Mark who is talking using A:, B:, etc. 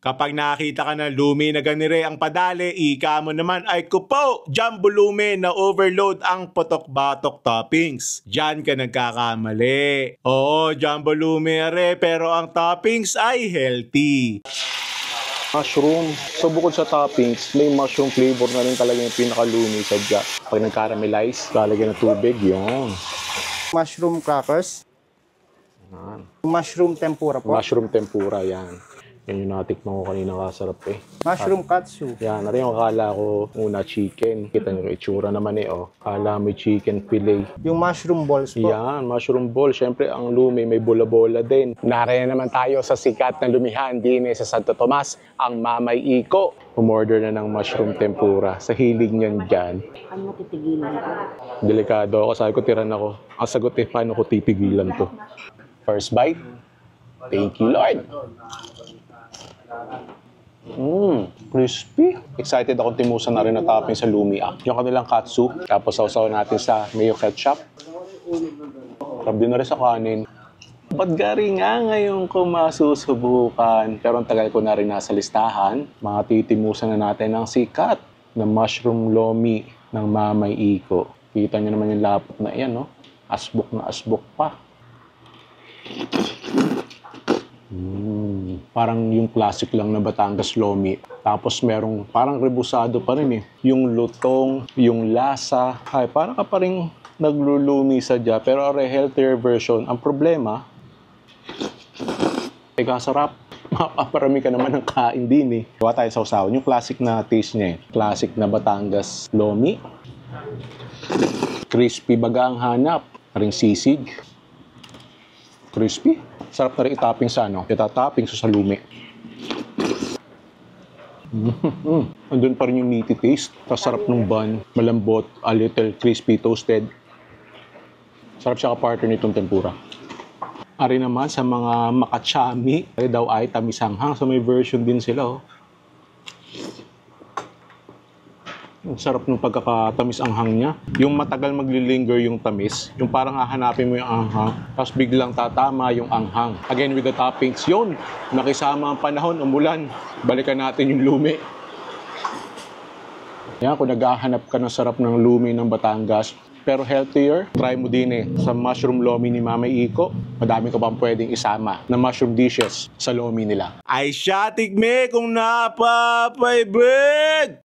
A: Kapag nakita ka ng lumi na ganire ang padali, ika mo naman ay kupo, jumbo lumi na overload ang putok-batok toppings. Diyan ka nagkakamali. Oo, jumbo lumi are, pero ang toppings ay healthy.
B: Mushroom. So bukod sa toppings, may mushroom flavor na rin talaga yung pinaka-lumi sadya. Pag nag-caramelize, lalagyan ng tubig, yun.
C: Mushroom crackers.
B: Yan.
C: Mushroom tempura po.
B: Mushroom tempura, yan. Yan yung natikman ko kanina, kasarap eh.
C: Mushroom katsu.
B: Yan, narin yung akala ko una chicken. Kita nyo yung itsura naman eh, oh. Akala may chicken fillet.
C: Yung mushroom balls po.
B: Yan, mushroom ball. Siyempre, ang lumi may bola-bola din. Nariyan naman tayo sa sikat na lumihan din sa Santo Tomas, ang Mamay Iko. Umorder na ng mushroom tempura. Sa hilig niyan dyan.
D: Ano titigilan ko?
B: Delikado ako. Sabi ko, tiran ako. Ang sagot eh, paano ko titigilan to? First bite. Thank you, Lord. Crispy. Excited akong timusan na rin na topping sa Lumi App. Yung kanilang katsu, tapos sausaw natin sa mayo ketchup. Sarap din na rin sa kanin. Ba't gari nga ngayon ko masusubukan? Pero ang tagal ko na rin nasa listahan, mga titimusan na natin ng sikat na mushroom lomi ng Mamay Iko. Kita nyo naman yung lapot na yan, no? Asbok na asbok pa. Parang yung classic lang na Batangas Lomi. Tapos merong parang rebusado pa rin eh. Yung lutong, yung lasa. Ay, parang ka pa rin naglulumi sadya. Pero are healthier version. Ang problema, kasarap. Mapaparami ka naman ng kain din eh. Gawa tayo sa usawan. Yung classic na taste niya eh. Classic na Batangas Lomi. Crispy baga ang hanap. Ring sisig. Crispy. Sarap na rin itopping sa ano. Itatopping sa lumi. Andun pa rin yung meaty taste. Sarap ng bun. Malambot. A little crispy toasted. Sarap siya ka-partner nitong tempura. Ari naman sa mga makachami. Ari daw ay tamisanghang. So may version din sila oh. Ang sarap ng pagkakatamis anghang niya. Yung matagal maglilinger yung tamis. Yung parang hahanapin mo yung anghang. Tapos biglang tatama yung anghang. Again with the toppings. Yun. Nakisama ang panahon, umulan. Balikan natin yung lumi. Yan, kung naghahanap ka ng sarap ng lumi ng Batangas, pero healthier, try mo din eh. Sa mushroom lomi ni Mamay Iko, madami ka bang pwedeng isama na mushroom dishes sa lomi nila.
A: Ay siya, tigme kung napapay bread!